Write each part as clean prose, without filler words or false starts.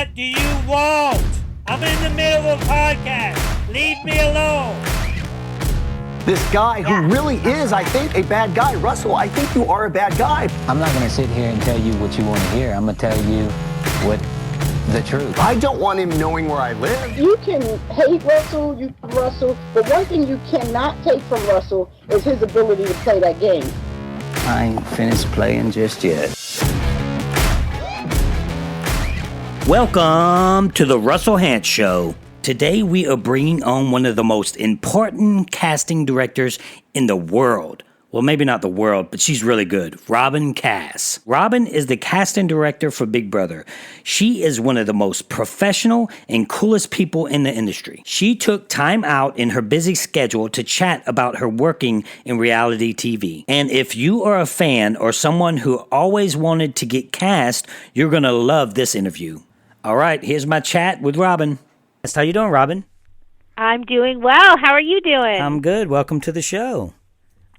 What do you want? I'm in the middle of a podcast. Leave me alone. This guy who really is, I think, a bad guy. Russell, I think you are a bad guy. I'm not going to sit here and tell you what you want to hear. I'm going to tell you what the truth. I don't want him knowing where I live. You can hate Russell, but one thing you cannot take from Russell is his ability to play that game. I ain't finished playing just yet. Welcome to the Russell Hantz Show. Today we are bringing on one of the most important casting directors in the world. Well, maybe not the world, but she's really good. Robyn Kass. Robyn is the casting director for Big Brother. She is one of the most professional and coolest people in the industry. She took time out in her busy schedule to chat about her working in reality TV. And if you are a fan or someone who always wanted to get cast, you're going to love this interview. All right, here's my chat with Robyn. How you doing, Robyn? I'm doing well. How are you doing? I'm good. Welcome to the show.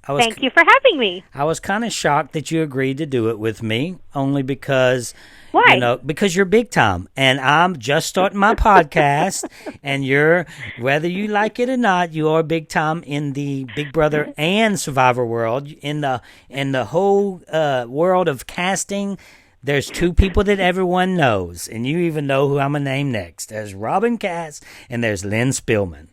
Thank you for having me. I was kind of shocked that you agreed to do it with me, only because, why? Because you're big time, and I'm just starting my podcast, and you're, whether you like it or not, you are big time in the Big Brother and Survivor world, in the whole world of casting. There's two people that everyone knows, and you even know who I'm going to name next. There's Robyn Kass, and there's Lynn Spillman,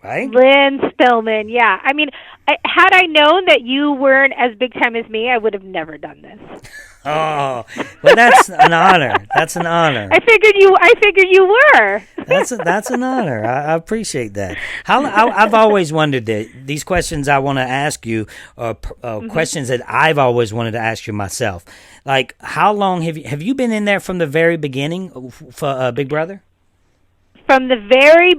right? Lynn Spillman, yeah. I mean, had I known that you weren't as big time as me, I would have never done this. Oh, well, that's an honor. That's an honor. I figured you were. That's an honor. I appreciate that. I've always wondered that these questions I want to ask you are questions that I've always wanted to ask you myself. Like, how long have you been in there from the very beginning for Big Brother? From the very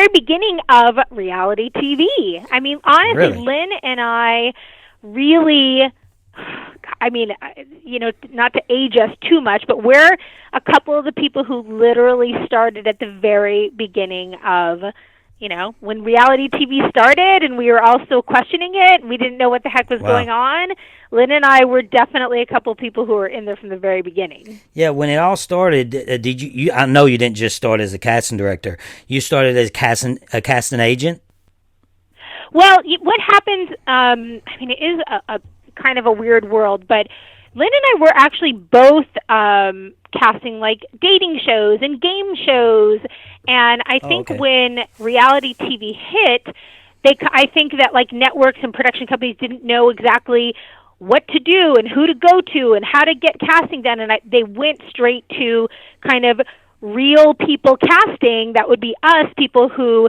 beginning of reality TV. I mean, honestly, really? Lynn and I really, I mean, not to age us too much, but we're a couple of the people who literally started at the very beginning of, when reality TV started, and we were all still questioning it, and we didn't know what the heck was going on. Lynn and I were definitely a couple of people who were in there from the very beginning. Yeah, when it all started, did you? I know you didn't just start as a casting director. You started as a casting agent. Well, what happens? It is a kind of a weird world, but Lynn and I were actually both casting like dating shows and game shows, and I think when reality TV hit, I think that like networks and production companies didn't know exactly what to do and who to go to and how to get casting done, and they went straight to kind of real people casting. That would be us, people who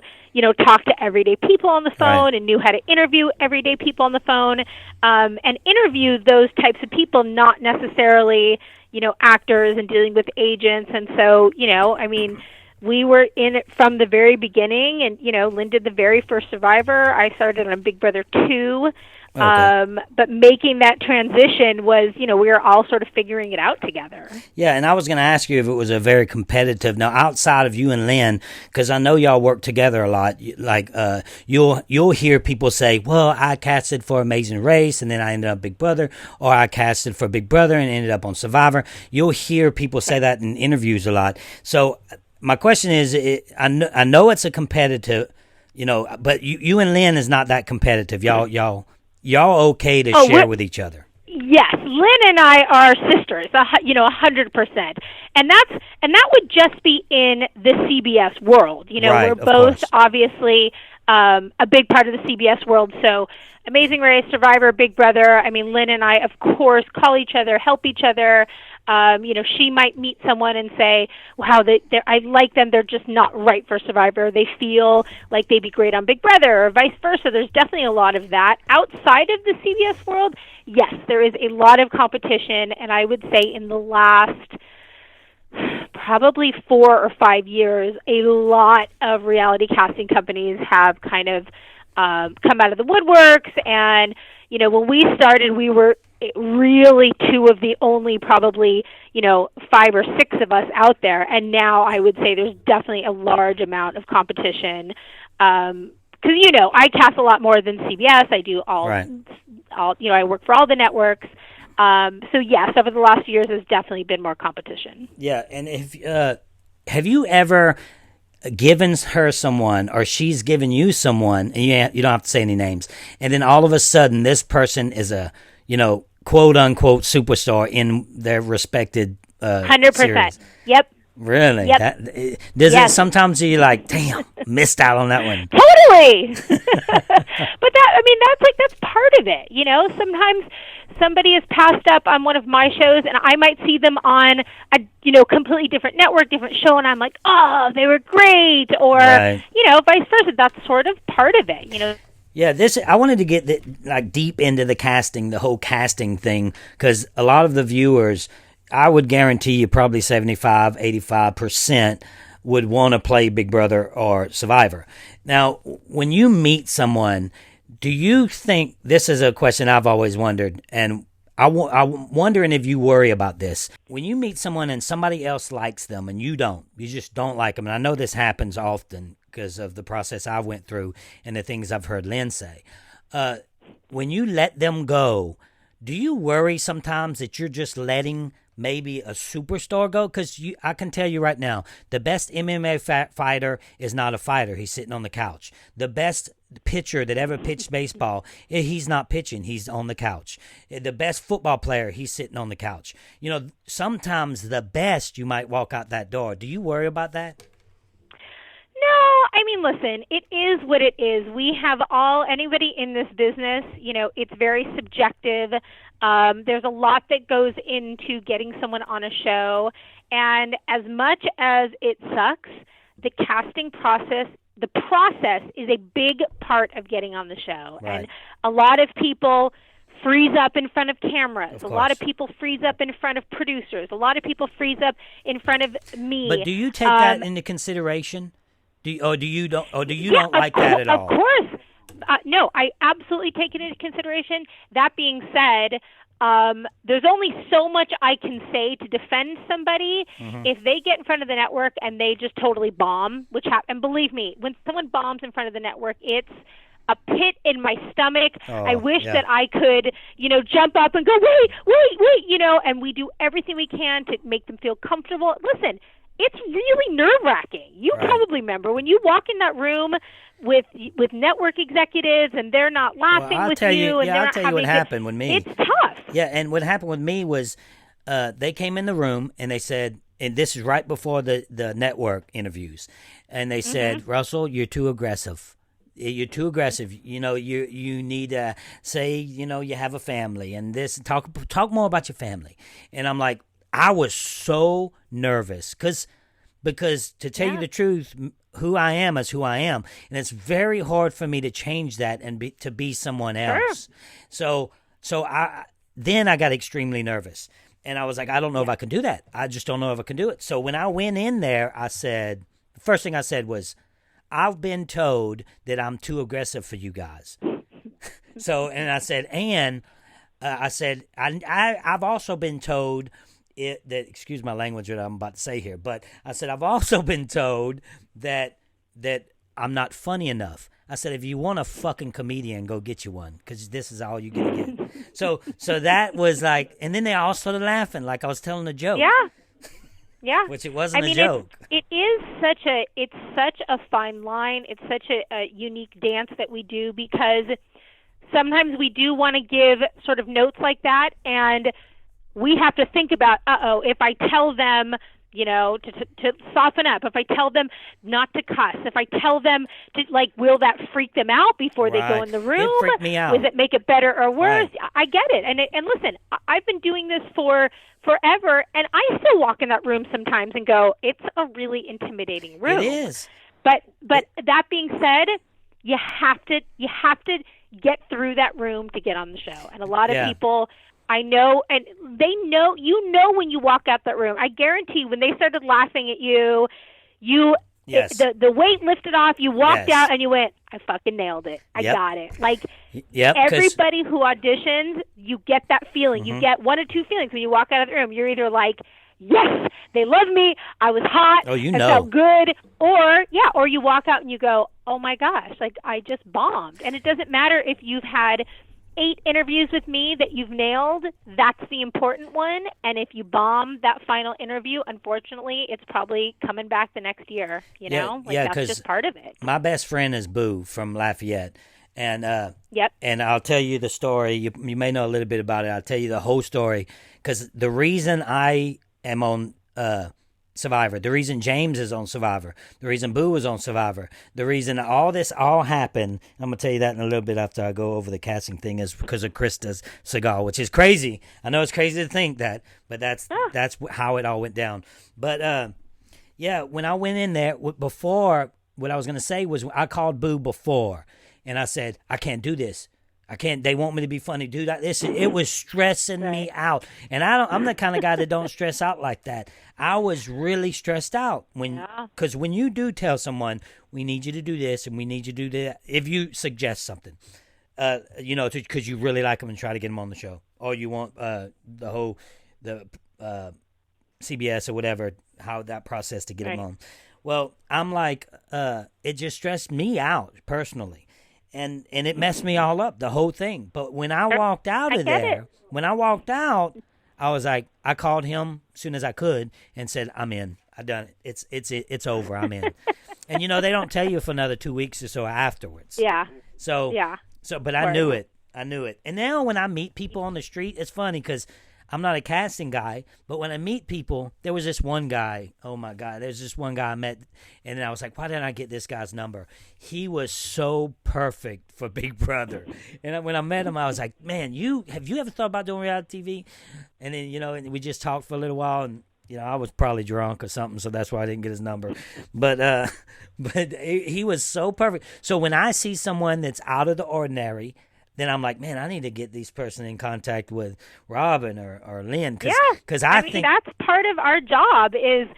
talk to everyday people on the phone and knew how to interview everyday people on the phone, and interview those types of people, not necessarily, actors and dealing with agents. And so, we were in it from the very beginning, and, Lynn did the very first Survivor. I started on Big Brother 2. But making that transition was, we were all sort of figuring it out together. Yeah, and I was going to ask you if it was a very competitive. Now, outside of you and Lynn, because I know y'all work together a lot. Like, you'll hear people say, "Well, I casted for Amazing Race, and then I ended up Big Brother," or "I casted for Big Brother and ended up on Survivor." You'll hear people say that in interviews a lot. So, my question is, I know it's a competitive, but you and Lynn is not that competitive. Y'all okay to share with each other? Yes, Lynn and I are sisters, 100%, and that would just be in the CBS world. We're both obviously a big part of the CBS world. So, Amazing Race, Survivor, Big Brother. I mean, Lynn and I, of course, call each other, help each other. She might meet someone and say, wow, I like them, they're just not right for Survivor. They feel like they'd be great on Big Brother, or vice versa. There's definitely a lot of that. Outside of the CBS world, yes, there is a lot of competition, and I would say in the last probably 4 or 5 years, a lot of reality casting companies have kind of come out of the woodworks, and, when we started, we were really two of the only probably, 5 or 6 of us out there. And now I would say there's definitely a large amount of competition. Because, I cast a lot more than CBS. I do all, I work for all the networks. So yes, over the last few years, there's definitely been more competition. Yeah. And if, have you ever given her someone, or she's given you someone, and you don't have to say any names, and then all of a sudden this person is a, quote unquote superstar in their respected 100%. series? Yep. Really? Yep. Does it sometimes you're like, damn, missed out on that one? Totally. But that's part of it. Sometimes somebody is passed up on one of my shows, and I might see them on a completely different network, different show, and I'm like, oh, they were great, or right. Vice versa. That's sort of part of it. Yeah, I wanted to get deep into the whole casting thing, because a lot of the viewers, I would guarantee you probably 75, 85% would want to play Big Brother or Survivor. Now, when you meet someone, do you think, this is a question I've always wondered, and I'm wondering if you worry about this. When you meet someone and somebody else likes them and you just don't like them, and I know this happens often because of the process I went through and the things I've heard Lynn say. When you let them go, do you worry sometimes that you're just letting maybe a superstar go? Because I can tell you right now, the best MMA fighter is not a fighter. He's sitting on the couch. The best pitcher that ever pitched baseball, he's not pitching. He's on the couch. The best football player, he's sitting on the couch. Sometimes the best, you might walk out that door. Do you worry about that? No, listen, it is what it is. We have anybody in this business, it's very subjective. There's a lot that goes into getting someone on a show, and as much as it sucks, the casting process, is a big part of getting on the show. Right. And a lot of people freeze up in front of cameras. A lot of people freeze up in front of producers. A lot of people freeze up in front of me. But do you take that into consideration? Do you don't like that at all? Of course. No, I absolutely take it into consideration. That being said, there's only so much I can say to defend somebody. Mm-hmm. If they get in front of the network and they just totally bomb, and believe me, when someone bombs in front of the network, it's a pit in my stomach. I wish that I could, jump up and go, wait, and we do everything we can to make them feel comfortable. Listen, it's really nerve-wracking. You probably remember when you walk in that room with network executives and they're not laughing with you. I'll tell you what happened with me. It's tough. Yeah, and what happened with me was they came in the room and they said, and this is right before the network interviews, and they said, Russell, you're too aggressive. You're too aggressive. You need to say, you have a family and this. Talk more about your family. And I'm like, I was so nervous because to tell you the truth, who I am is who I am, and it's very hard for me to change that and to be someone else. Sure. So I got extremely nervous, and I was like, I don't know if I can do that. I just don't know if I can do it. So when I went in there, the first thing I said was, I've been told that I'm too aggressive for you guys. And I said, I've also been told that, excuse my language, what I'm about to say here, but I said, I've also been told that I'm not funny enough. I said, if you want a fucking comedian, go get you one, because this is all you're going to get. So that was like, and then they all started laughing like I was telling a joke. Yeah. Which it wasn't a joke. It's such a fine line. It's such a unique dance that we do, because sometimes we do want to give sort of notes like that, and we have to think about, if I tell them, to soften up, if I tell them not to cuss, if I tell them to, will that freak them out before they go in the room? It freaked me out. Does it make it better or worse? Right. I get it. And listen, I've been doing this for forever, and I still walk in that room sometimes and go, it's a really intimidating room. It is. But that being said, you have to get through that room to get on the show. And a lot of people, I know, and they know, when you walk out that room. I guarantee when they started laughing at you, the weight lifted off, you walked out and you went, I fucking nailed it. I got it. Everybody who auditions, you get that feeling. You get one of two feelings when you walk out of the room. You're either like, yes, they love me, I was hot, it felt good, or you walk out and you go, oh my gosh, I just bombed. And it doesn't matter if you've had 8 interviews with me that you've nailed, that's the important one. And if you bomb that final interview, unfortunately, it's probably coming back the next year. You know, that's just part of it. My best friend is Boo from Lafayette. And yep. And I'll tell you the story. You may know a little bit about it. I'll tell you the whole story, because the reason I am on Survivor, the reason James is on Survivor, the reason Boo is on Survivor, the reason all this all happened, I'm going to tell you that in a little bit after I go over the casting thing, is because of Krista's cigar, which is crazy. I know it's crazy to think that, but that's how it all went down. But yeah, when I went in there, before, what I was going to say was, I called Boo before, and I said, I can't do this. I can't. They want me to be funny, dude. It was stressing me out, and I'm the kind of guy that don't stress out like that. I was really stressed out because when you do tell someone, we need you to do this and we need you to do that, if you suggest something, because you really like them and try to get them on the show, or you want the CBS or whatever, how that process to get them on. Well, I'm like, it just stressed me out personally. And it messed me all up, the whole thing. But when I walked out of there, I was like, I called him as soon as I could and said, I'm in. I done it. It's over. I'm in. And they don't tell you for another 2 weeks or so afterwards. Yeah. But I knew it. And now when I meet people on the street, it's funny because I'm not a casting guy, but when I meet people, there was this one guy. Oh my God, there's this one guy I met, and I was like, why didn't I get this guy's number? He was so perfect for Big Brother. And when I met him, I was like, man, have you ever thought about doing reality TV? And then and we just talked for a little while, and I was probably drunk or something, so that's why I didn't get his number. But he was so perfect. So when I see someone that's out of the ordinary, then I'm like, man, I need to get this person in contact with Robyn or Lynn. Because I think that's part of our job is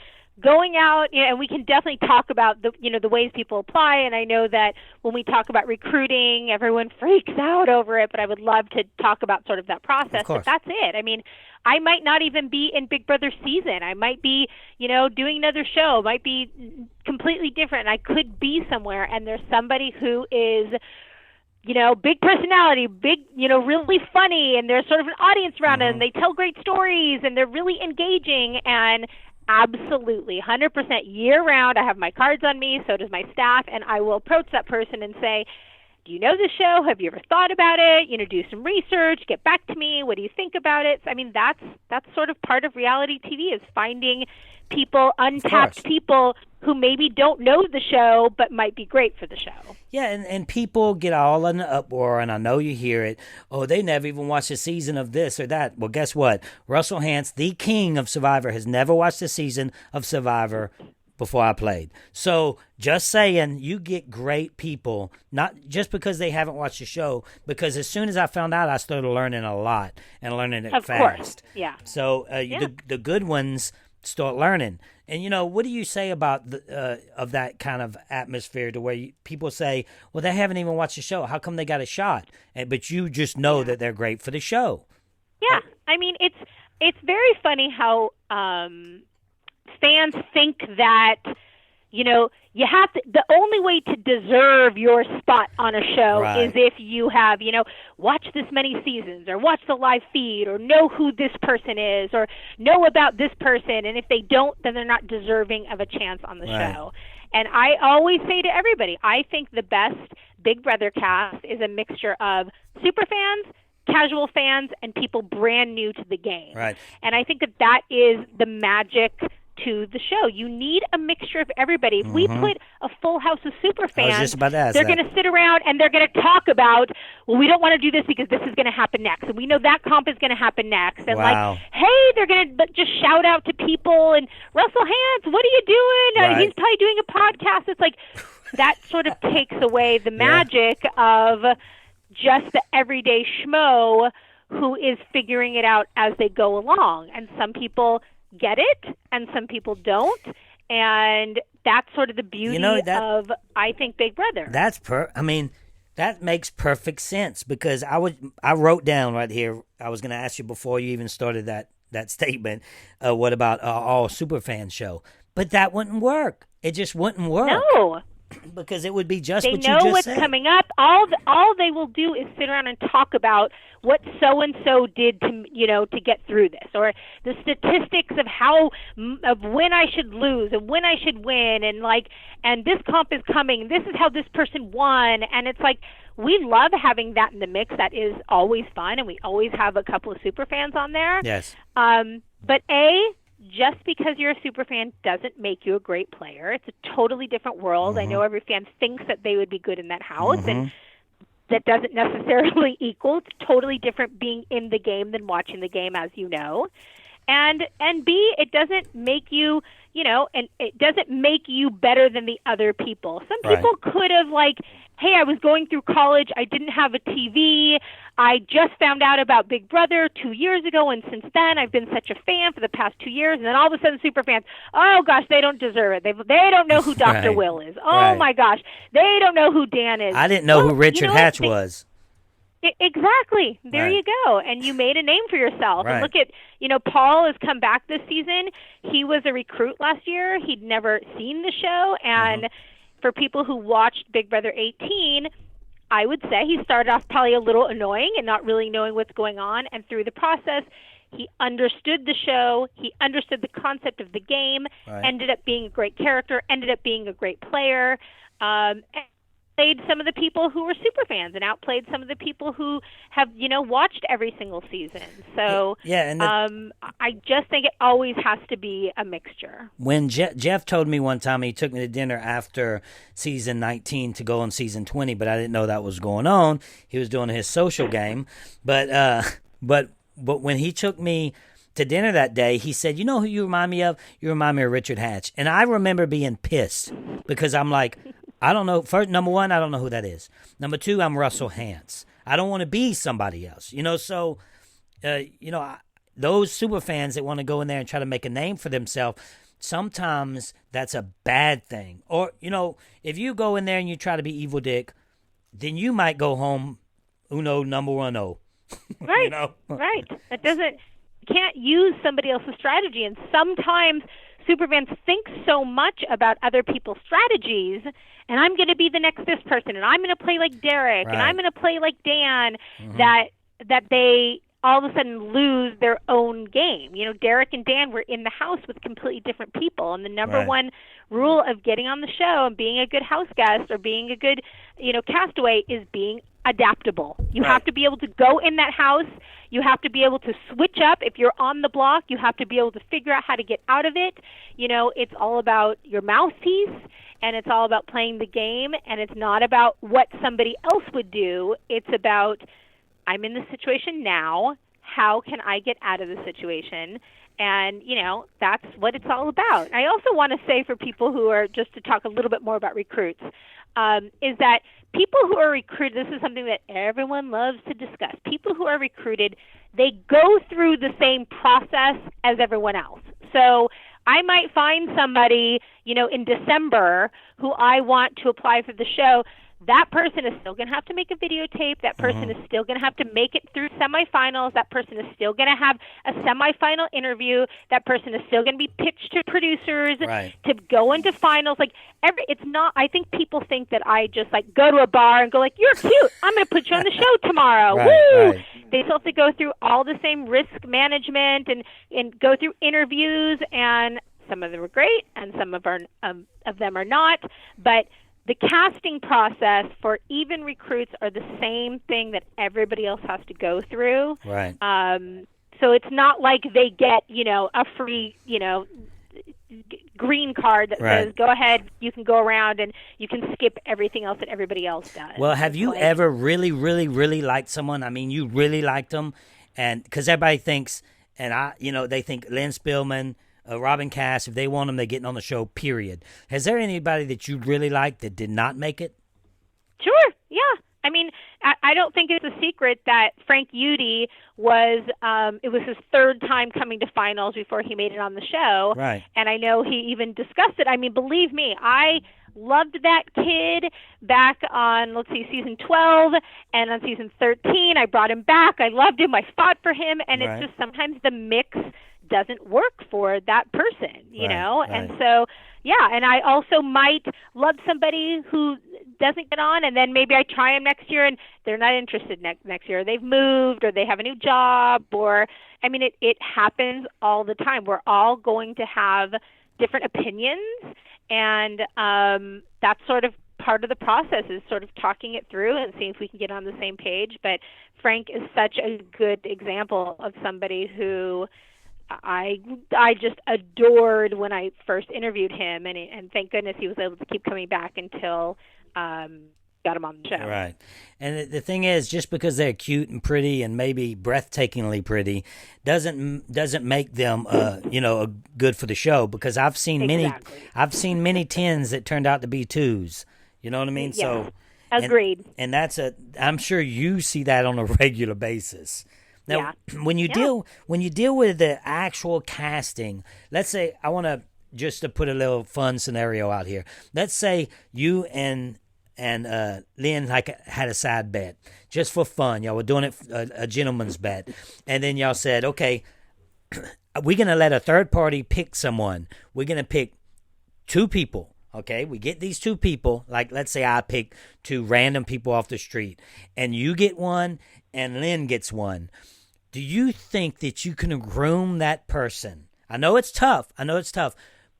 going out, and we can definitely talk about the ways people apply. And I know that when we talk about recruiting, everyone freaks out over it, but I would love to talk about sort of that process. But that's it. I mean, I might not even be in Big Brother season. I might be, doing another show, might be completely different. I could be somewhere, and there's somebody who is big personality, big, really funny, and there's sort of an audience around it, and they tell great stories, and they're really engaging, and absolutely, 100% year-round, I have my cards on me, so does my staff, and I will approach that person and say, do you know this show? Have you ever thought about it? Do some research, get back to me, what do you think about it? So, I mean, that's sort of part of reality TV, is finding people, untapped people who maybe don't know the show but might be great for the show. Yeah, and people get all in an uproar, and I know you hear it. Oh, they never even watched a season of this or that. Well, guess what? Russell Hantz, the king of Survivor, has never watched a season of Survivor before I played. So just saying, you get great people, not just because they haven't watched the show, because as soon as I found out, I started learning a lot and learning it fast. Of course, yeah. So the good ones start learning. And, what do you say about of that kind of atmosphere to where people say, well, they haven't even watched the show. How come they got a shot? But you just know that they're great for the show. Yeah. I mean, it's very funny how fans think that, you have to, the only way to deserve your spot on a show is if you have, watched this many seasons or watched the live feed or know who this person is or know about this person. And if they don't, then they're not deserving of a chance on the show. And I always say to everybody, I think the best Big Brother cast is a mixture of super fans, casual fans, and people brand new to the game. Right. And I think that is the magic to the show. You need a mixture of everybody. If we put a full house of super fans, they're going to sit around and they're going to talk about, well, we don't want to do this because this is going to happen next. And we know that comp is going to happen next. And hey, they're going to just shout out to people and Russell Hantz, what are you doing? He's probably doing a podcast. It's like that sort of takes away the magic of just the everyday schmo who is figuring it out as they go along. And some people get it and some people don't, and that's sort of the beauty of, I think, Big Brother. That makes perfect sense, because I wrote down right here, I was going to ask you before you even started that statement, what about all superfan show? But that wouldn't work. It just wouldn't work. No. Because it would be just they what you know just what's said. coming up. All they will do is sit around and talk about what so and so did to get through this, or the statistics of when I should lose and when I should win, and this comp is coming. This is how this person won, and it's like we love having that in the mix. That is always fun, and we always have a couple of super fans on there. Yes. But just because you're a super fan doesn't make you a great player. It's a totally different world. I know every fan thinks that they would be good in that house, and that doesn't necessarily equal. It's totally different being in the game than watching the game, as you know. And B, it doesn't make you, and it doesn't make you better than the other people. Some people could have hey, I was going through college. I didn't have a TV. I just found out about Big Brother 2 years ago, and since then I've been such a fan for the past 2 years. And then all of a sudden, super fans, oh gosh, they don't deserve it. They don't know who Dr. Will is. Oh my gosh, they don't know who Dan is. I didn't know who Richard Hatch was. Exactly. There you go. And you made a name for yourself. And look at, Paul has come back this season. He was a recruit last year. He'd never seen the show. And for people who watched Big Brother 18, I would say he started off probably a little annoying and not really knowing what's going on. And through the process, he understood the show. He understood the concept of the game, ended up being a great character, ended up being a great player, and outplayed some of the people who were super fans and outplayed some of the people who have, watched every single season. So I just think it always has to be a mixture. When Jeff told me one time, he took me to dinner after season 19 to go on season 20, but I didn't know that was going on. He was doing his social game. But when he took me to dinner that day, he said, you know who you remind me of? You remind me of Richard Hatch. And I remember being pissed because I'm like, I don't know. First, number one, I don't know who that is. Number two, I'm Russell Hantz. I don't want to be somebody else. So, those super fans that want to go in there and try to make a name for themselves, sometimes that's a bad thing. Or, if you go in there and you try to be evil dick, then you might go home, number 1-0. Right, right. You can't use somebody else's strategy. And sometimes superfans think so much about other people's strategies, and I'm going to be the next this person, and I'm going to play like Derek, and I'm going to play like Dan, that they all of a sudden lose their own game. Derek and Dan were in the house with completely different people, and the number one rule of getting on the show and being a good house guest or being a good, castaway is being adaptable. You have to be able to go in that house. You have to be able to switch up. If you're on the block, you have to be able to figure out how to get out of it. It's all about your mouthpiece, and it's all about playing the game, and it's not about what somebody else would do. It's about, I'm in this situation now. How can I get out of the situation? And, that's what it's all about. I also want to say for people who are, just to talk a little bit more about recruits, is that people who are recruited, this is something that everyone loves to discuss. People who are recruited, they go through the same process as everyone else. So I might find somebody, in December who I want to apply for the show. That person is still going to have to make a videotape. That person is still going to have to make it through semifinals. That person is still going to have a semifinal interview. That person is still going to be pitched to producers to go into finals. It's not. I think people think that I just go to a bar and go you're cute, I'm going to put you on the show tomorrow. Woo! They still have to go through all the same risk management and go through interviews. And some of them are great, and some of them are not. But the casting process for even recruits are the same thing that everybody else has to go through. Right. So it's not like they get, a free, green card that says, go ahead, you can go around and you can skip everything else that everybody else does. Well, have you ever really, really, really liked someone? I mean, you really liked them, and because everybody thinks, and they think Lynn Spillman, Robyn Kass, if they want them, they're getting on the show, period. Has there anybody that you really liked that did not make it? Sure, yeah. I mean, I don't think it's a secret that Frank Udy was, it was his third time coming to finals before he made it on the show. Right. And I know he even discussed it. I mean, believe me, I loved that kid back on, season 12, and on season 13, I brought him back. I loved him. I fought for him, and it's just sometimes the mix doesn't work for that person, you know? Right. And so, yeah, and I also might love somebody who doesn't get on, and then maybe I try them next year and they're not interested next year. They've moved or they have a new job, or, I mean, it happens all the time. We're all going to have different opinions, and that's sort of part of the process, is sort of talking it through and seeing if we can get on the same page. But Frank is such a good example of somebody who I just adored when I first interviewed him, and thank goodness he was able to keep coming back until got him on the show. Right. And the thing is, just because they're cute and pretty and maybe breathtakingly pretty doesn't make them good for the show, because I've seen many 10s that turned out to be 2s. You know what I mean? Yeah. So agreed. And I'm sure you see that on a regular basis. Now, when you deal with the actual casting, let's say I want to just to put a little fun scenario out here. Let's say you and Lynn had a side bet just for fun. Y'all were doing it a gentleman's bet, and then y'all said, okay, we're gonna let a third party pick someone. We're gonna pick 2 people. Okay, we get these 2 people. Like, let's say I pick 2 random people off the street, and you get one, and Lynn gets one. Do you think that you can groom that person? I know it's tough.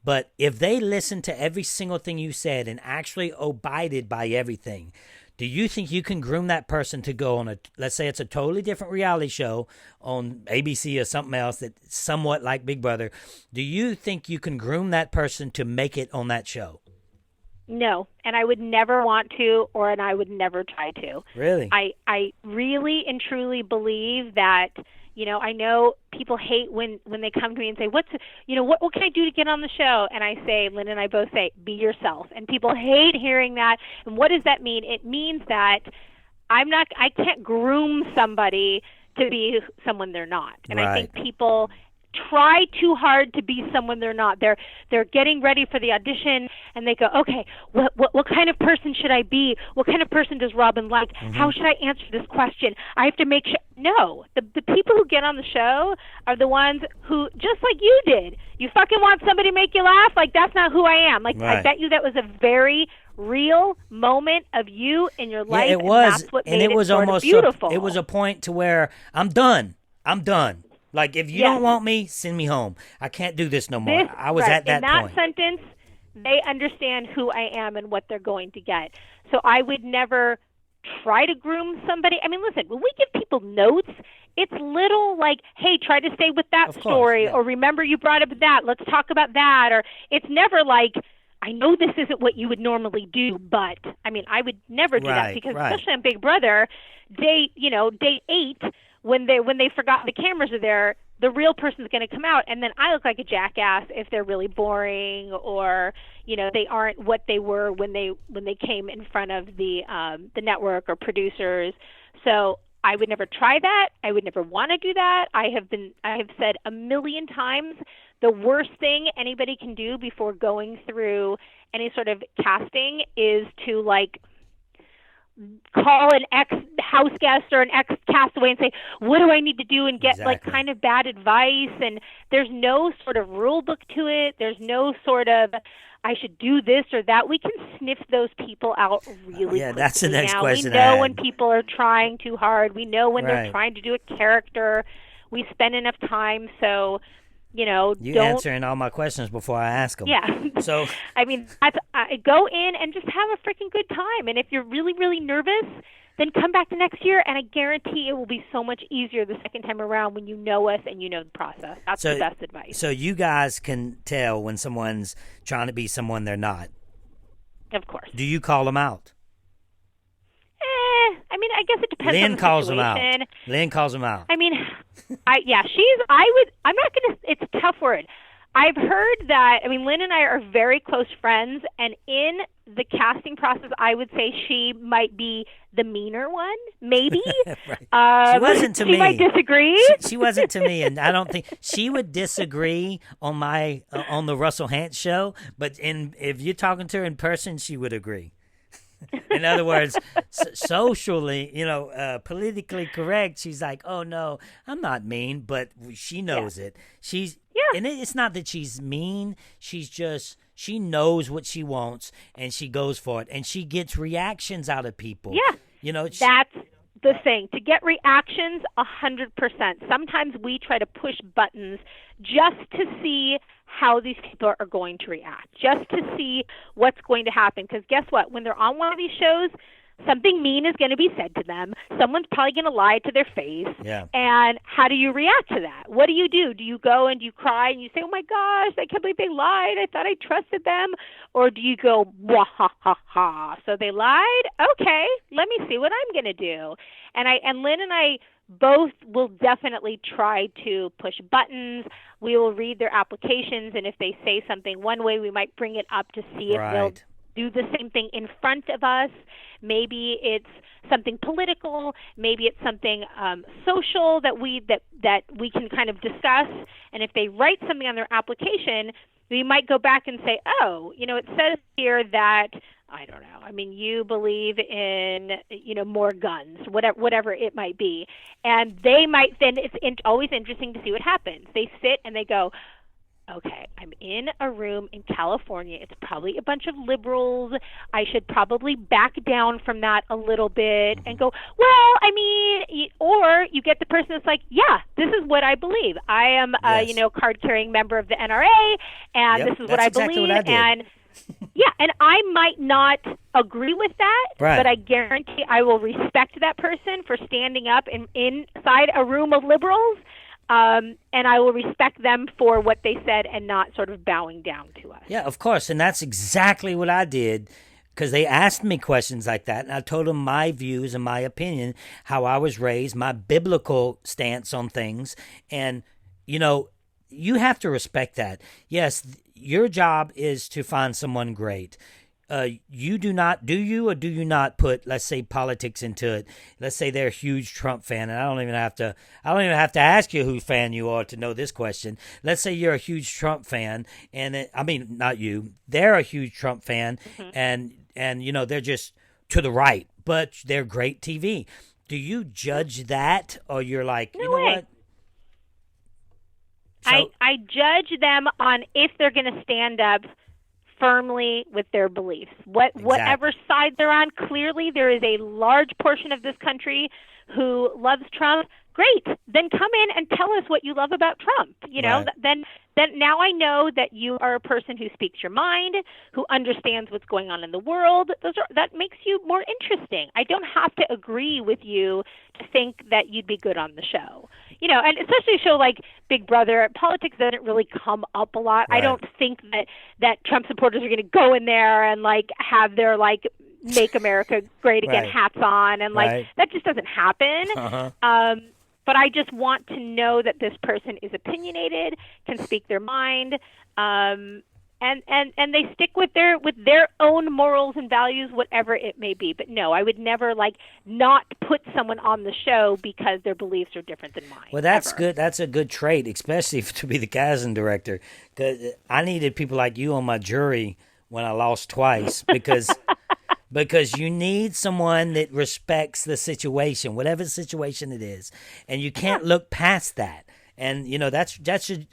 But if they listen to every single thing you said and actually abided by everything, do you think you can groom that person to go on let's say it's a totally different reality show on ABC or something else that's somewhat like Big Brother. Do you think you can groom that person to make it on that show? No, and I would never want to, and I would never try to. Really? I really and truly believe that, you know, I know people hate when they come to me and say, what can I do to get on the show? And I say, Lynn and I both say, be yourself. And people hate hearing that. And what does that mean? It means that I can't groom somebody to be someone they're not. And right. I think people try too hard to be someone they're not. They're getting ready for the audition, and they go, okay, what kind of person should I be? What kind of person does Robyn like? Mm-hmm. How should I answer this question? I have to make sure. No, the people who get on the show are the ones who, just like you did, you fucking want somebody to make you laugh? Like, that's not who I am. Like, right. I bet you that was a very real moment of you in your life. Yeah, it was. And that's what made it was almost beautiful. It was a point to where I'm done. Like, if you don't want me, send me home. I can't do this no more. I was at that point. In that sentence, they understand who I am and what they're going to get. So I would never try to groom somebody. I mean, listen, when we give people notes, it's little like, hey, try to stay with that story, or remember you brought up that, let's talk about that. Or it's never like, I know this isn't what you would normally do, but, I mean, I would never do that, because especially on Big Brother, day 8, when they forgot the cameras are there, the real person's going to come out, and then I look like a jackass if they're really boring, or they aren't what they were when they came in front of the network or producers. So I would never try that. I would never want to do that. I have said a million times, the worst thing anybody can do before going through any sort of casting is to call an ex-house guest or an ex-castaway and say, what do I need to do, and get kind of bad advice. And there's no sort of rule book to it. There's no sort of, I should do this or that. We can sniff those people out really quickly. That's the next question. We know when people are trying too hard. We know when they're trying to do a character. We spend enough time, so... You answering all my questions before I ask them. Yeah. So I mean, go in and just have a freaking good time. And if you're really, really nervous, then come back the next year, and I guarantee it will be so much easier the second time around when you know us and you know the process. That's the best advice. So you guys can tell when someone's trying to be someone they're not. Of course. Do you call them out? I mean, I guess it depends on the situation. Lynn calls them out. I mean, I'm not going to, it's a tough word. I've heard that, I mean, Lynn and I are very close friends, and in the casting process, I would say she might be the meaner one, maybe. Right. She wasn't to me. She might disagree. She wasn't to me, and I don't think she would disagree on my on the Russell Hantz show, but if you're talking to her in person, she would agree. In other words, socially, politically correct, she's like, oh, no, I'm not mean, but she knows it. and it's not that she's mean. She knows what she wants, and she goes for it, and she gets reactions out of people. Yeah, that's the thing. To get reactions, 100%. Sometimes we try to push buttons just to see how these people are going to react, just to see what's going to happen. Because guess what? When they're on one of these shows, something mean is going to be said to them. Someone's probably going to lie to their face. Yeah. And how do you react to that? What do? Do you go and you cry and you say, oh, my gosh, I can't believe they lied. I thought I trusted them. Or do you go, wah, ha, ha, ha. So they lied? Okay, let me see what I'm going to do. And Lynn and I both will definitely try to push buttons. We will read their applications, and if they say something one way, we might bring it up to see if they'll do the same thing in front of us. Maybe it's something political. Maybe it's something social that we can kind of discuss. And if they write something on their application, we might go back and say, oh, it says here that, I don't know, I mean, you believe in, more guns, whatever it might be. And they might then, it's always interesting to see what happens. They sit and they go, okay, I'm in a room in California. It's probably a bunch of liberals. I should probably back down from that a little bit and go, well, I mean, or you get the person that's like, yeah, this is what I believe. I am a, card-carrying member of the NRA, and this is what I believe. What I did. And and I might not agree with that, but I guarantee I will respect that person for standing up inside a room of liberals. And I will respect them for what they said and not sort of bowing down to us. Yeah, of course. And that's exactly what I did, because they asked me questions like that. And I told them my views and my opinion, how I was raised, my biblical stance on things. And, you have to respect that. Yes, your job is to find someone great. You do not, do you, or do you not put, let's say, politics into it? Let's say they're a huge Trump fan, and I don't even have to ask you who fan you are to know this question. Let's say you're a huge Trump fan, and not you. They're a huge Trump fan, and they're just to the right, but they're great TV. Do you judge that, or you're like, you know what? So, I judge them on if they're going to stand up firmly with their beliefs. Whatever side they're on, clearly there is a large portion of this country who loves Trump. Great. Then come in and tell us what you love about Trump. Then now I know that you are a person who speaks your mind, who understands what's going on in the world. That makes you more interesting. I don't have to agree with you to think that you'd be good on the show. And especially a show like Big Brother, politics doesn't really come up a lot. Right. I don't think that Trump supporters are going to go in there and have their Make America Great Again hats on, and that just doesn't happen. But I just want to know that this person is opinionated, can speak their mind, and they stick with their own morals and values, whatever it may be. But no, I would never not put someone on the show because their beliefs are different than mine. Well, that's good. That's a good trait, especially to be the casting director, because I needed people like you on my jury when I lost twice, because you need someone that respects the situation, whatever situation it is, and you can't look past that. And that's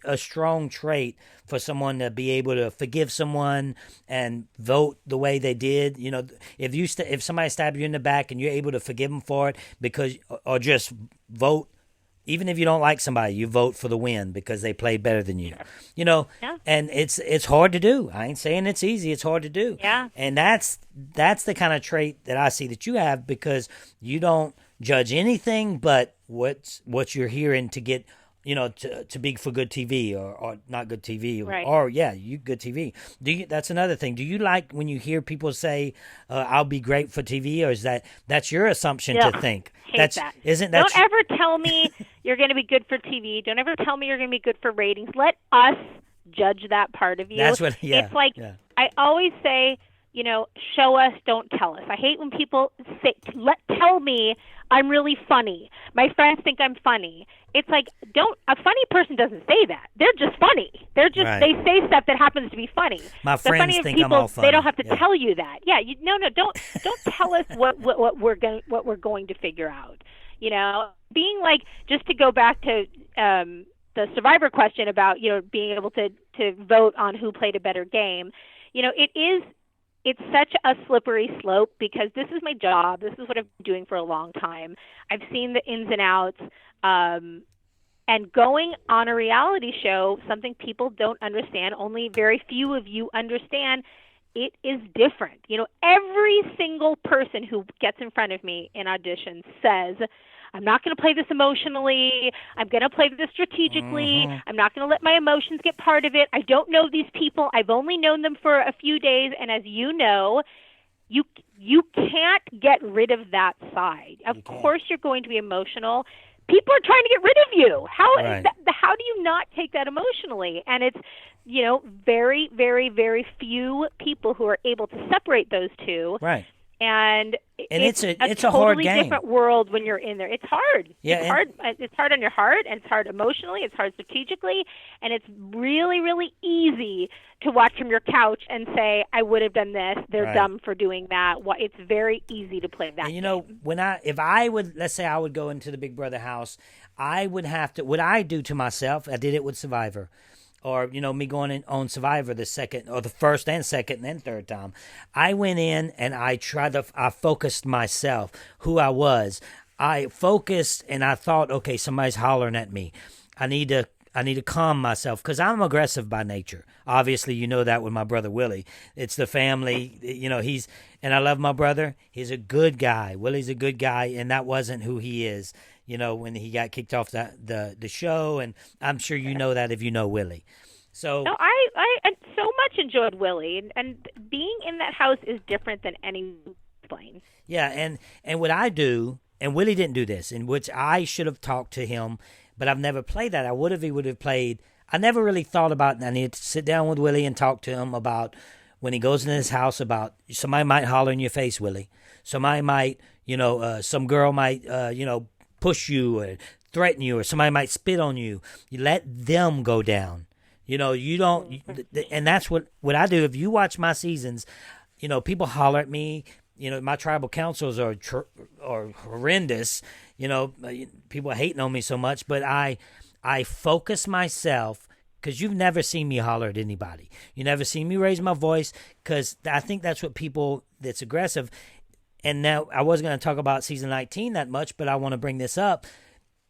a strong trait for someone to be able to forgive someone and vote the way they did. If somebody stabbed you in the back and you're able to forgive them for it, or just vote. Even if you don't like somebody, you vote for the win because they played better than you. And it's hard to do. I ain't saying it's easy. It's hard to do. Yeah. And that's the kind of trait that I see that you have, because you don't judge anything but what you're hearing to get, to be for good TV or not good TV, or you good TV. That's another thing. Do you like when you hear people say, "I'll be great for TV," or is that's your assumption to think? Hate that. Don't ever tell me you're going to be good for TV. Don't ever tell me you're going to be good for ratings. Let us judge that part of you. That's what. Yeah. It's like I always say, show us, don't tell us. I hate when people tell me I'm really funny. My friends think I'm funny. It's like, a funny person doesn't say that. They're just funny. They say stuff that happens to be funny. My friends think I'm all funny. They don't have to tell you that. Yeah, don't tell us what we're going to figure out. Being just to go back to the the Survivor question about, being able to vote on who played a better game, it's such a slippery slope because this is my job. This is what I've been doing for a long time. I've seen the ins and outs. And going on a reality show, something people don't understand, only very few of you understand, it is different. Every single person who gets in front of me in auditions says, I'm not going to play this emotionally. I'm going to play this strategically. I'm not going to let my emotions get part of it. I don't know these people. I've only known them for a few days. And as you know, you can't get rid of that side. Of course you're going to be emotional. People are trying to get rid of you. How do you not take that emotionally? And it's, very, very, very few people who are able to separate those two. Right. And it's a totally hard game. Different world when you're in there. It's hard. Yeah, it's hard. It's hard on your heart, and it's hard emotionally. It's hard strategically, and it's really, really easy to watch from your couch and say, "I would have done this." They're dumb for doing that. It's very easy to play that. And if I would, let's say I would go into the Big Brother house, I would have to. What I do to myself, I did it with Survivor. Or, me going on Survivor the second or the first and second and third time. I went in and I focused myself, who I was. I focused and I thought, okay, somebody's hollering at me. I need to calm myself because I'm aggressive by nature. Obviously, you know that with my brother Willie. It's the family, and I love my brother. He's a good guy. Willie's a good guy, and that wasn't who he is. When he got kicked off the show, and I'm sure you know that if you know Willie. So no, I so much enjoyed Willie, and being in that house is different than any plane. Yeah, and what I do, and Willie didn't do this, in which I should have talked to him, but I've never played that. He would have played. I never really thought about. I needed to sit down with Willie and talk to him about when he goes in his house about somebody might holler in your face, Willie. Somebody might, some girl might, push you or threaten you, or somebody might spit on you. You let them go down. You don't, and that's what I do. If you watch my seasons, people holler at me. My tribal councils are horrendous. People hating on me so much, but I focus myself. Because you've never seen me holler at anybody. You never seen me raise my voice, because I think that's what people that's aggressive. And now I wasn't going to talk about season 19 that much, but I want to bring this up.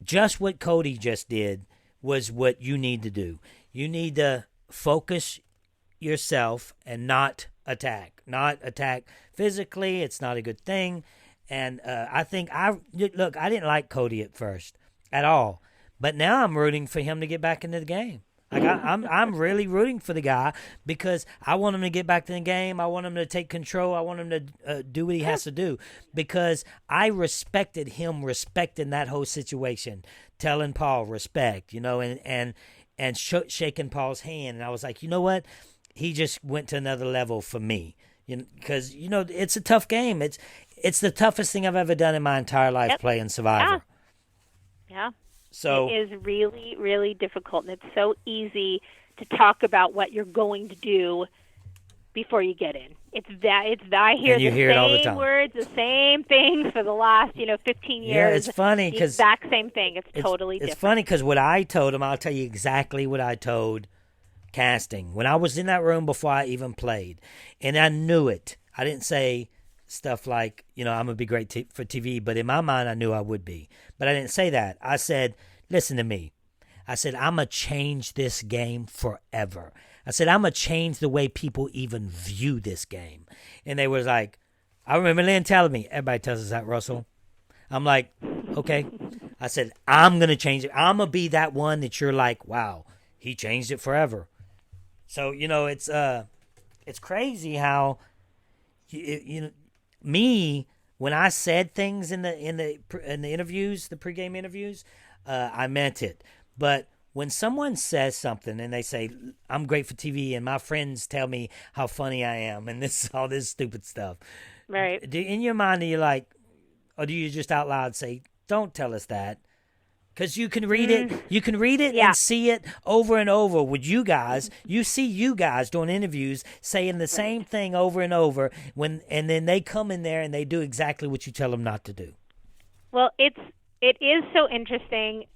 Just what Cody just did was what you need to do. You need to focus yourself and not attack. Not attack physically. It's not a good thing. And I didn't like Cody at first at all. But now I'm rooting for him to get back into the game. I'm really rooting for the guy because I want him to get back to the game. I want him to take control. I want him to do what he has to do because I respected him respecting that whole situation, telling Paul respect, and shaking Paul's hand. And I was like, you know what? He just went to another level for me, because it's a tough game. It's the toughest thing I've ever done in my entire life playing Survivor. Yeah. So it is really, really difficult, and it's so easy to talk about what you're going to do before you get in. I hear the same words, the same things for the last 15 years. Yeah, it's funny because the exact same thing. It's totally different. It's funny because what I told him, I'll tell you exactly what I told casting when I was in that room before I even played, and I knew it. I didn't say stuff like, I'm going to be great for TV, but in my mind, I knew I would be. But I didn't say that. I said, listen to me. I said, I'm going to change this game forever. I said, I'm going to change the way people even view this game. And they was like, I remember Lynn telling me, everybody tells us that, Russell. I'm like, okay. I said, I'm going to change it. I'm going to be that one that you're like, wow, he changed it forever. So, it's crazy how, me, when I said things in the interviews, the pregame interviews, I meant it. But when someone says something and they say, I'm great for TV and my friends tell me how funny I am and all this stupid stuff. Right. In your mind, are you like, or do you just out loud say, don't tell us that? Because you can read it. You can read it and see it over and over with you guys. You see you guys doing interviews saying the same thing over and over, and then they come in there and they do exactly what you tell them not to do. Well, it is so interesting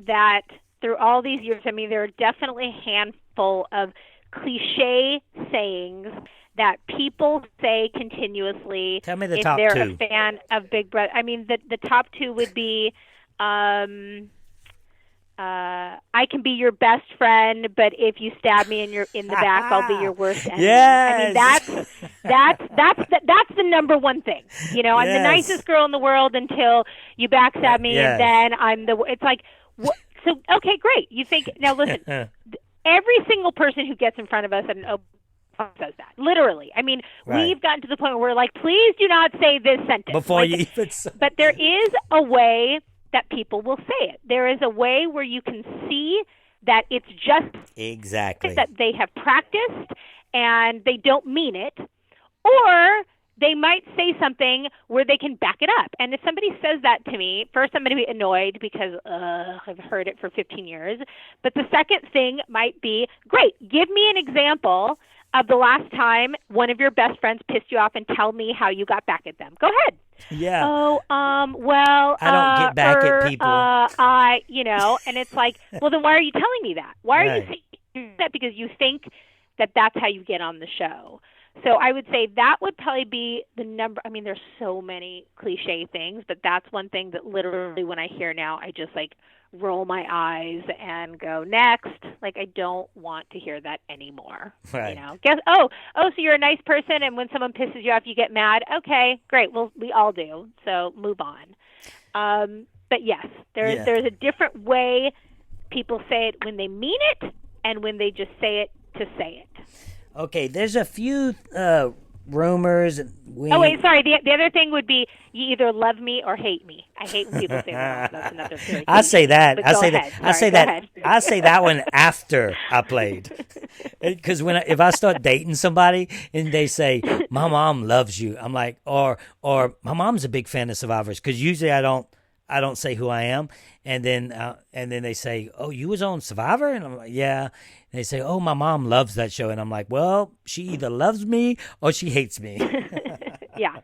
that through all these years, I mean, there are definitely a handful of cliche sayings that people say continuously. Tell me the if top they're two. a fan of Big Brother. I mean, the top two would be, I can be your best friend, but if you stab me in the back, I'll be your worst enemy. Yes. I mean, that's the number one thing. You know, I'm the nicest girl in the world until you backstab me, and then I'm the. It's like, so okay, great. You think now? Listen, every single person who gets in front of us at an open says that. Literally. I mean, we've gotten to the point where we're like, please do not say this sentence before you even. But there is a way that people will say it. There is a way where you can see that it's just that they have practiced and they don't mean it, or they might say something where they can back it up. And if somebody says that to me, first I'm going to be annoyed because I've heard it for 15 years. But the second thing might be, great, give me an example of the last time one of your best friends pissed you off and tell me how you got back at them. Go ahead. Yeah. Oh, well, I don't get back at people. And it's like, well, then why are you telling me that? Why are you saying that? Because you think that that's how you get on the show. So I would say that would probably be the number. I mean, there's so many cliche things, but that's one thing that literally when I hear now, I just like roll my eyes and go next. Like, I don't want to hear that anymore. Right. You know, so you're a nice person, and when someone pisses you off, you get mad. Okay, great. Well, we all do. So move on. But yes, there's a different way people say it when they mean it and when they just say it to say it. Okay, there's a few rumors. Wait, sorry. The other thing would be you either love me or hate me. I hate when people say that. That's another thing. I say that. I say that one after I played. Because if I start dating somebody and they say my mom loves you, I'm like, or my mom's a big fan of Survivors. Because usually I don't say who I am, and then they say, "Oh, you was on Survivor," and I'm like, "Yeah." And they say, "Oh, my mom loves that show," and I'm like, "Well, she either loves me or she hates me." Yeah,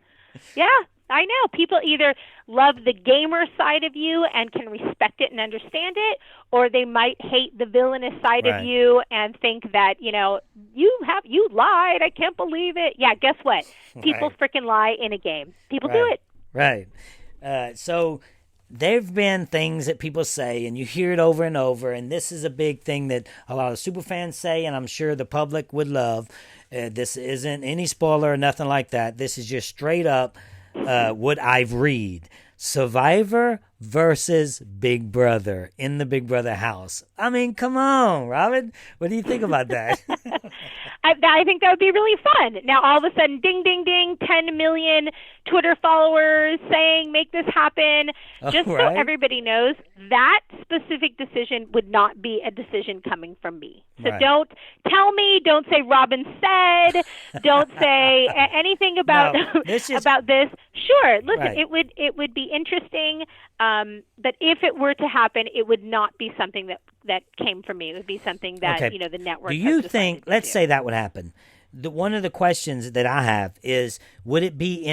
I know. People either love the gamer side of you and can respect it and understand it, or they might hate the villainous side of you and think that you lied. I can't believe it. Yeah, guess what? People freaking lie in a game. People do it. Right. So. There've been things that people say, and you hear it over and over, and this is a big thing that a lot of superfans say, and I'm sure the public would love. This isn't any spoiler or nothing like that. This is just straight up what I've read. Survivor versus Big Brother in the Big Brother house. I mean, come on, Robyn. What do you think about that? I think that would be really fun. Now, all of a sudden, ding, ding, ding, 10 million Twitter followers saying, make this happen. Just so everybody knows, that specific decision would not be a decision coming from me. So don't tell me, don't say Robyn said, don't say anything about about this. Sure, listen, it would be interesting, but if it were to happen, it would not be something that came from me. It would be something that the network. Do you think? Let's say that would happen. One of the questions that I have is: would it be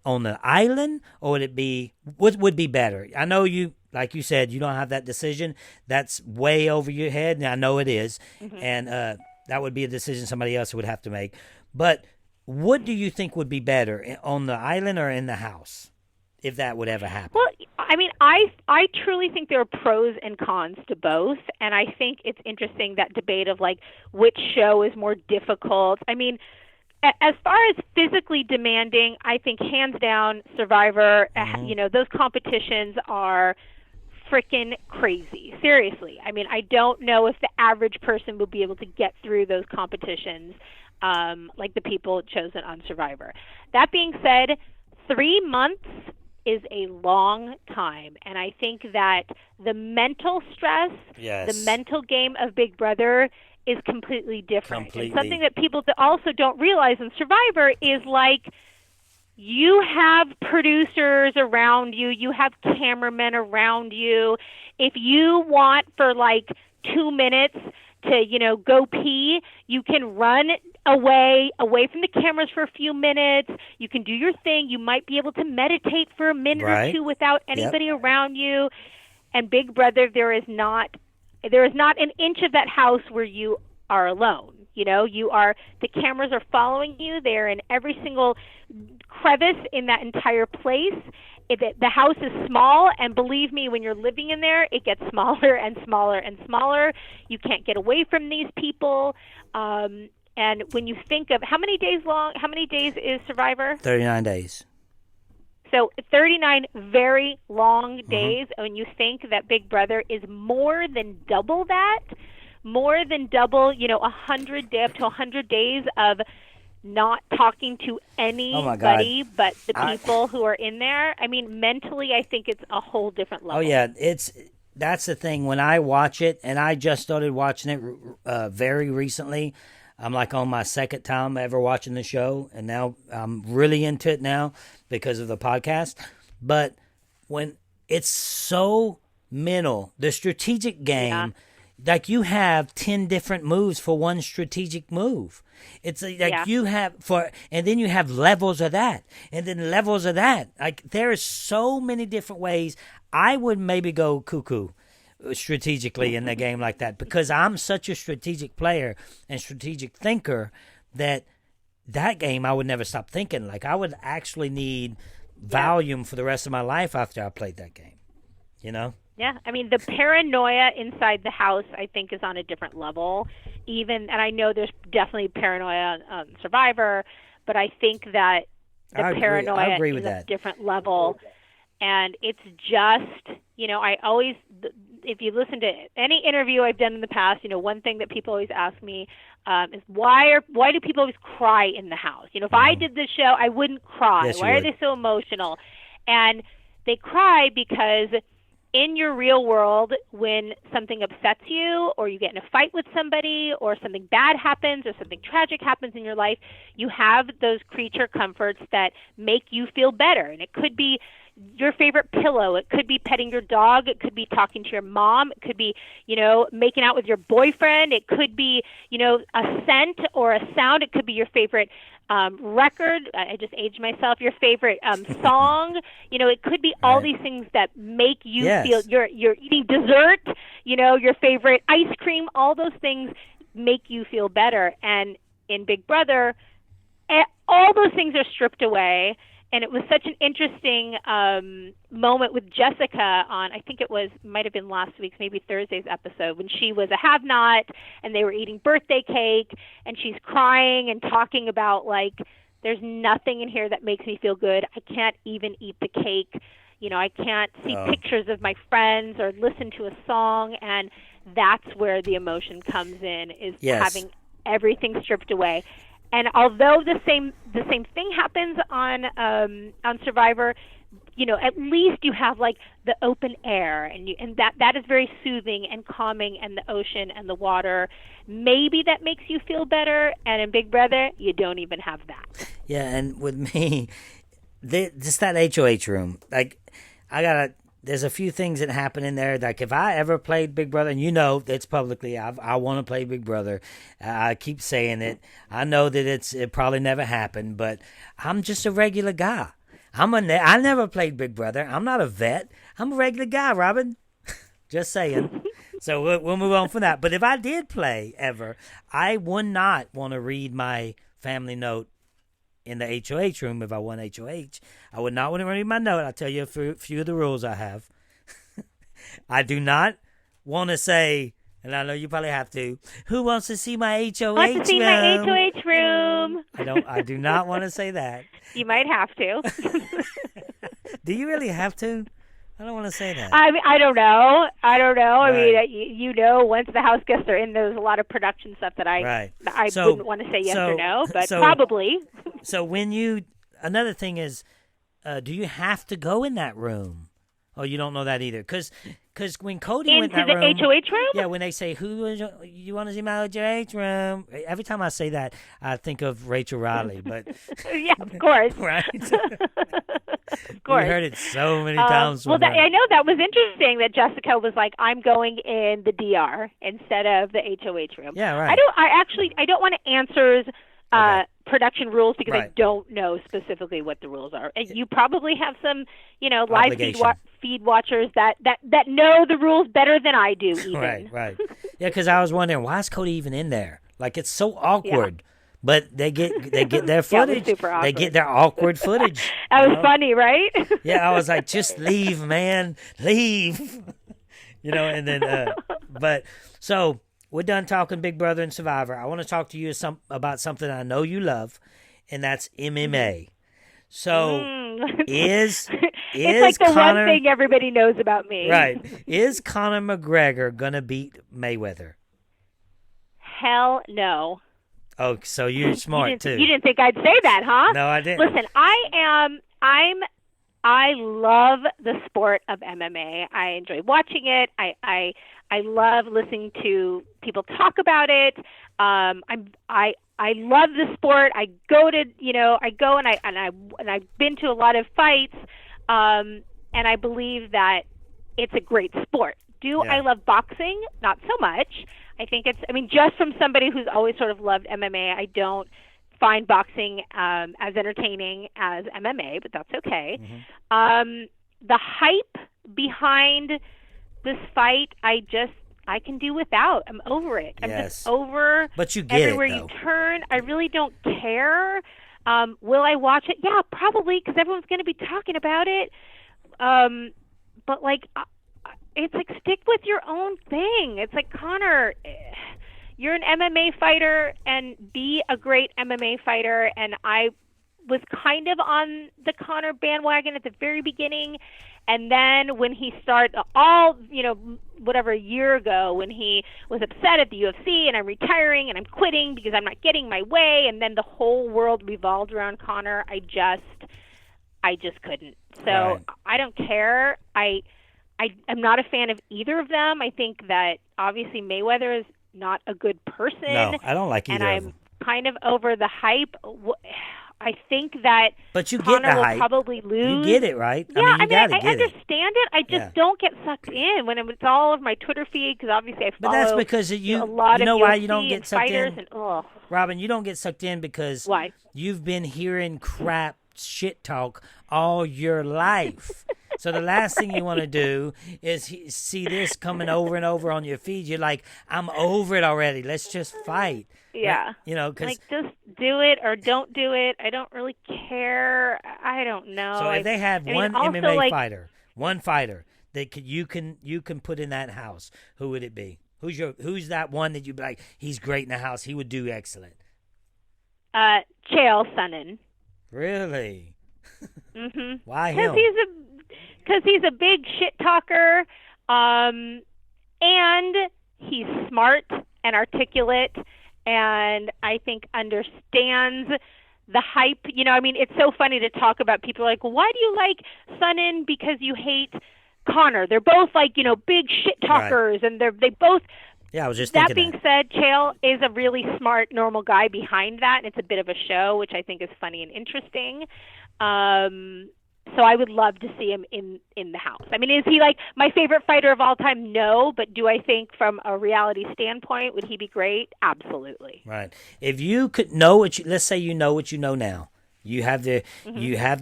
on the island, or would it be what would be better? I know you, like you said, you don't have that decision. That's way over your head, and I know it is. And that would be a decision somebody else would have to make. But what do you think would be better, on the island or in the house, if that would ever happen? Well, I mean, I truly think there are pros and cons to both, and I think it's interesting, that debate of like which show is more difficult. I mean, as far as physically demanding, I think hands down Survivor, those competitions are freaking crazy. Seriously. I mean, I don't know if the average person will be able to get through those competitions like the people chosen on Survivor. That being said, 3 months is a long time, and I think that the mental stress, the mental game of Big Brother is completely different. And something that people also don't realize in Survivor is like, you have producers around you, you have cameramen around you. If you want for like 2 minutes to, go pee, you can run away from the cameras for a few minutes. You can do your thing. You might be able to meditate for a minute or two without anybody around you. And Big Brother, there is not there is not an inch of that house where you are alone. The cameras are following you. They're in every single crevice in that entire place. The house is small, and believe me, when you're living in there, it gets smaller and smaller and smaller. You can't get away from these people. And when you think of how many days is Survivor? 39 days. So 39 very long days. When you think that Big Brother is more than double that, more than double, 100 up to 100 days of not talking to anybody but the people who are in there. I mean, mentally, I think it's a whole different level. Oh, yeah. That's the thing. When I watch it, and I just started watching it very recently, I'm like on my second time ever watching the show, and now I'm really into it now because of the podcast. But when it's so mental, the strategic game, like you have 10 different moves for one strategic move. It's like you have and then you have levels of that, and then levels of that. Like there is so many different ways. I would maybe go cuckoo strategically in a game like that, because I'm such a strategic player and strategic thinker that game I would never stop thinking. Like I would actually need volume for the rest of my life after I played that game, Yeah, I mean, the paranoia inside the house, I think, is on a different level. And I know there's definitely paranoia on Survivor, but I think that the paranoia is a different level. And it's just, I always, if you listen to any interview I've done in the past, one thing that people always ask me is why do people always cry in the house? If I did this show, I wouldn't cry. Yes, why are they so emotional? And they cry because in your real world, when something upsets you, or you get in a fight with somebody, or something bad happens, or something tragic happens in your life, you have those creature comforts that make you feel better. And it could be your favorite pillow. It could be petting your dog. It could be talking to your mom. It could be, making out with your boyfriend. It could be, a scent or a sound. It could be your favorite record. I just aged myself. Your favorite song. It could be all these things that make you feel. You're eating dessert. Your favorite ice cream. All those things make you feel better. And in Big Brother, all those things are stripped away. And it was such an interesting moment with Jessica on, I think might have been last week's, maybe Thursday's episode, when she was a have-not and they were eating birthday cake, and she's crying and talking about, like, there's nothing in here that makes me feel good. I can't even eat the cake. I can't see pictures of my friends or listen to a song. And that's where the emotion comes in, is having everything stripped away. And although the same thing happens on Survivor, at least you have like the open air, and that is very soothing and calming, and the ocean and the water. Maybe that makes you feel better. And in Big Brother, you don't even have that. Yeah, and with me, just that HOH room, like there's a few things that happen in there. Like if I ever played Big Brother, and it's publicly, I want to play Big Brother. I keep saying it. I know that it probably never happened, but I'm just a regular guy. I never played Big Brother. I'm not a vet. I'm a regular guy, Robyn. Just saying. So we'll move on from that. But if I did play ever, I would not want to read my family note in the HOH room. If I won HOH, I would not want to read my note. I'll tell you a few of the rules I have. I do not want to say, and I know you probably have to, who wants to see my HOH room? Want to see my HOH room? I do not want to say that. You might have to. Do you really have to? I don't want to say that. I mean, I don't know. Right. I mean, once the house guests are in, there's a lot of production stuff that I wouldn't want to say yes or no, but probably. So another thing is, do you have to go in that room? Oh, you don't know that either, because when Cody went in that room, into the HOH room, yeah, when they say you want to see my HOH room, every time I say that, I think of Rachel Riley, but yeah, of course, right. Of course. We heard it so many times. Well, I know that was interesting that Jessica was like, I'm going in the DR instead of the HOH room. Yeah, right. I don't want to answer production rules, because right. I don't know specifically what the rules are. And you probably have some, live feed watchers that know the rules better than I do. Even. Right. Yeah, because I was wondering, why is Cody even in there? Like, it's so awkward. Yeah. But they get their footage. They get their awkward footage. That was funny, right? Yeah, I was like, just leave, man, leave. And then, but so we're done talking Big Brother and Survivor. I want to talk to you about something I know you love, and that's MMA. So it's like the one thing everybody knows about me. Right. Is Conor McGregor going to beat Mayweather? Hell no. Oh, so you're smart too. You didn't think I'd say that, huh? No, I didn't. Listen, I love the sport of MMA. I enjoy watching it. I love listening to people talk about it. I love the sport. I go and I've been to a lot of fights. And I believe that it's a great sport. I love boxing? Not so much. I think just from somebody who's always sort of loved MMA, I don't find boxing as entertaining as MMA, but that's okay. Mm-hmm. The hype behind this fight, I can do without. I'm over it. I'm just over. But you get everywhere it, though. You turn. I really don't care. Will I watch it? Yeah, probably, because everyone's going to be talking about it. But like, it's like, stick with your own thing. It's like, Conor, you're an MMA fighter, and be a great MMA fighter. And I was kind of on the Conor bandwagon at the very beginning. And then when he started a year ago, when he was upset at the UFC and I'm retiring and I'm quitting because I'm not getting my way, and then the whole world revolved around Conor, I just couldn't. So right. I don't care. I'm not a fan of either of them. I think that obviously Mayweather is not a good person. No, I don't like either of them. And I'm kind of over the hype. I think that but you Conor get the will hype. probably lose. You get it, right? Yeah, I understand it. I just don't get sucked in when it's all over my Twitter feed, because obviously I follow. But that's because a lot you know of why UFC you don't get sucked in? And, Robyn, you don't get sucked in because why? You've been hearing crap shit talk all your life. So the last thing you want to do is see this coming over and over on your feed. You're like, I'm over it already. Let's just fight. Yeah. Right? Cause, just do it or don't do it. I don't really care. I don't know. So if they had one MMA one fighter that you can put in that house, who would it be? Who's that one that you'd be like, he's great in the house, he would do excellent? Chael Sonnen. Really? Mm-hmm. Why him? Because he's a big shit talker, and he's smart and articulate, and I think understands the hype. It's so funny to talk about people like, well, why do you like Sonnen because you hate Conor? They're both like, big shit talkers, right. And they both. Yeah, I was just thinking that. Being said, Chael is a really smart, normal guy behind that, and it's a bit of a show, which I think is funny and interesting. So I would love to see him in the house. Is he like my favorite fighter of all time? No, but do I think from a reality standpoint, would he be great? Absolutely. Right. If you could know let's say you know what you know now, you have the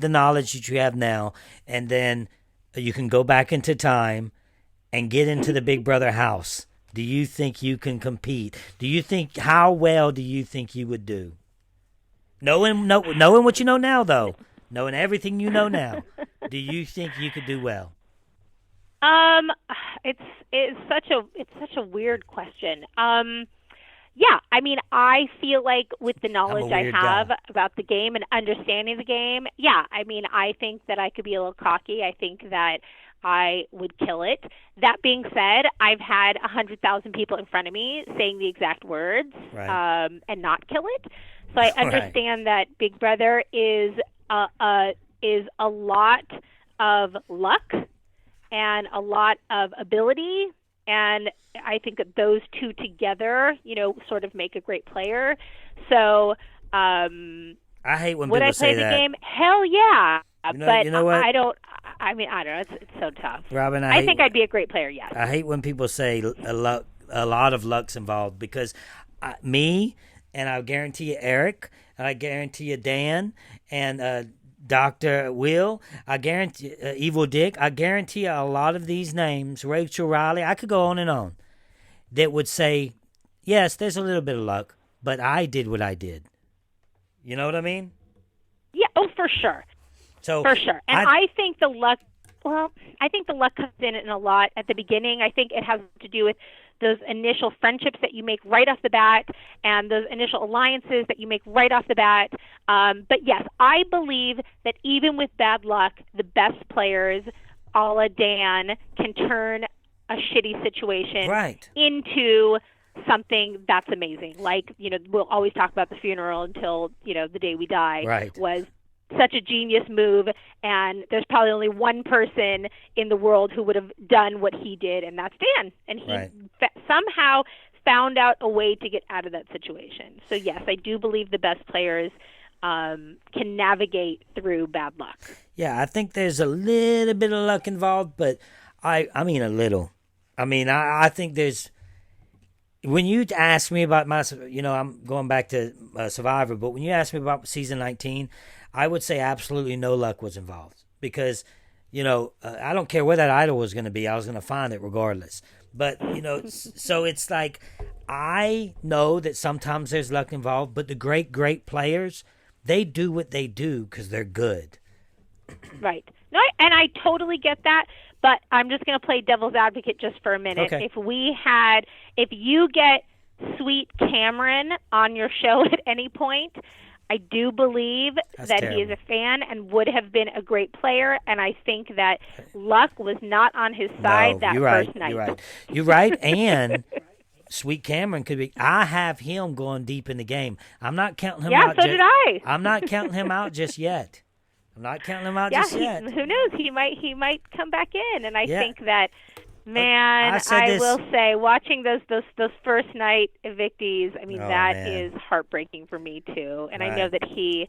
knowledge that you have now, and then you can go back into time and get into the Big Brother house. Do you think you can compete? How well do you think you would do? Knowing what you know now, though. Knowing everything you know now, do you think you could do well? It's such a weird question. Yeah, I feel like with the knowledge I have about the game and understanding the game, yeah, I think that I could be a little cocky. I think that I would kill it. That being said, I've had 100,000 people in front of me saying the exact words, right. And not kill it. So I understand that Big Brother is a lot of luck and a lot of ability, and I think that those two together, sort of make a great player. So, I hate when would people I play say the that. game? Hell yeah, but you know what? I don't know. It's so tough. Robyn, I think I'd be a great player. Yes. I hate when people say a lot of luck's involved, because me, and I guarantee you Eric, and I guarantee you Dan, and Dr. Will, I guarantee, Evil Dick, I guarantee a lot of these names, Rachel Riley, I could go on and on, that would say, yes, there's a little bit of luck, but I did what I did. You know what I mean? Yeah, for sure. So for sure. And I think the luck, I think the luck comes in a lot at the beginning. I think it has to do with those initial friendships that you make right off the bat and those initial alliances that you make right off the bat. But yes, I believe that even with bad luck, the best players, a la Dan, can turn a shitty situation into something that's amazing. Like, we'll always talk about the funeral until, the day we die was such a genius move, and there's probably only one person in the world who would have done what he did, and that's Dan. And he somehow found out a way to get out of that situation. So yes, I do believe the best players can navigate through bad luck. Yeah, I think there's a little bit of luck involved, but I mean a little. I mean, I think there's, when you ask me about my, I'm going back to Survivor, but when you ask me about season 19, I would say absolutely no luck was involved because, I don't care where that idol was going to be. I was going to find it regardless. But, so it's like, I know that sometimes there's luck involved, but the great, great players, they do what they do because they're good. Right. No, and I totally get that. But I'm just going to play devil's advocate just for a minute. Okay. If you get Sweet Cameron on your show at any point, I do believe that he is a fan and would have been a great player, and I think that luck was not on his side first night. You're right, and Sweet Cameron could be. I have him going deep in the game. I'm not counting him out. Yeah, so did I. I'm not counting him out just yet. I'm not counting him out just yet. Who knows? He might come back in, and I think that. Man, I will say, watching those first night evictees, I mean, that is heartbreaking for me too. And I know that he,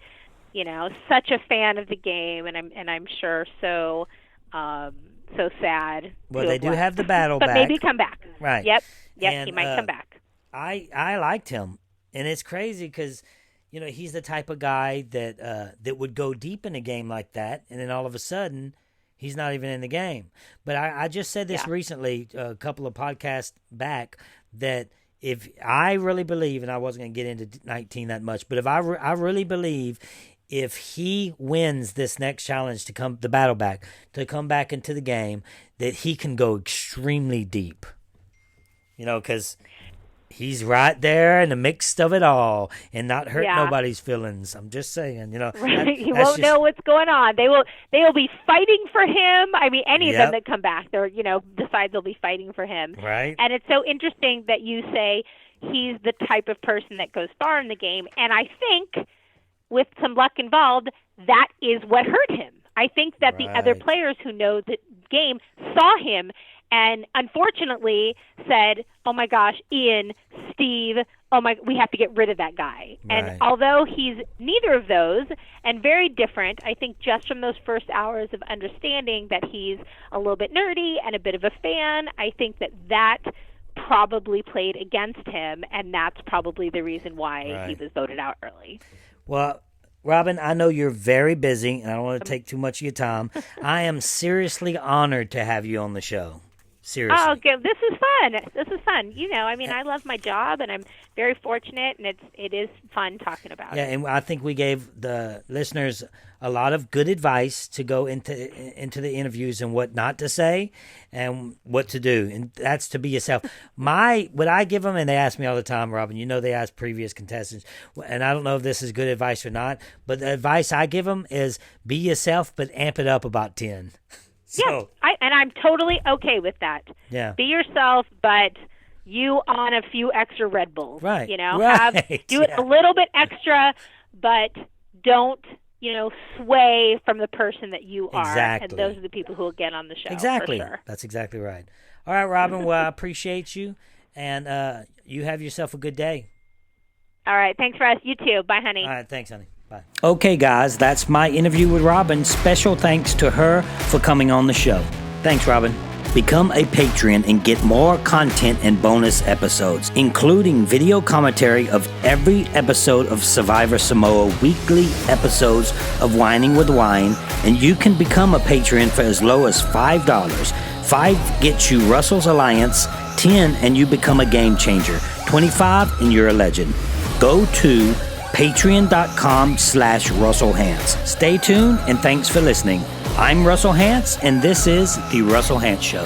such a fan of the game, and I'm sure so sad. Well, they do have the battle but back. Maybe come back. Right. Yep, and, he might come back. I liked him, and it's crazy because, he's the type of guy that would go deep in a game like that, and then all of a sudden, he's not even in the game. But I just said this recently, a couple of podcasts back, that if I really believe, and I wasn't going to get into 19 that much, but if I really believe if he wins this next challenge to come back into the game, that he can go extremely deep. Because he's right there in the mix of it all and not hurt nobody's feelings. I'm just saying, Right. He won't know what's going on. They will be fighting for him. I mean, any of them that come back, they're, decide they'll be fighting for him. Right. And it's so interesting that you say he's the type of person that goes far in the game. And I think with some luck involved, that is what hurt him. I think that the other players who know the game saw him and unfortunately said, oh my gosh, Ian, Steve, we have to get rid of that guy. Right. And although he's neither of those and very different, I think just from those first hours of understanding that he's a little bit nerdy and a bit of a fan, I think that probably played against him, and that's probably the reason why he was voted out early. Well, Robyn, I know you're very busy, and I don't want to take too much of your time. I am seriously honored to have you on the show. Seriously. Oh, good. This is fun. I love my job, and I'm very fortunate, and it is fun talking about it. Yeah, and I think we gave the listeners a lot of good advice to go into the interviews and what not to say and what to do, and that's to be yourself. What I give them, and they ask me all the time, Robyn, they ask previous contestants, and I don't know if this is good advice or not, but the advice I give them is be yourself, but amp it up about 10. So, and I'm totally okay with that. Yeah. Be yourself, but you on a few extra Red Bulls. Right. Do it a little bit extra, but don't, sway from the person that you are. Exactly. And those are the people who will get on the show. Exactly. For sure. That's exactly right. All right, Robyn. Well, I appreciate you, and you have yourself a good day. All right. Thanks, Russ. You too. Bye, honey. All right. Thanks, honey. Bye. Okay, guys, that's my interview with Robyn. Special thanks to her for coming on the show. Thanks, Robyn. Become a Patreon and get more content and bonus episodes, including video commentary of every episode of Survivor Samoa, weekly episodes of Whining with Wine, and you can become a Patreon for as low as $5. 5 gets you Russell's Alliance, 10 and you become a game changer, 25 and you're a legend. Go to patreon.com/Russell Hantz. Stay tuned and thanks for listening. I'm Russell Hantz, and this is The Russell Hantz Show.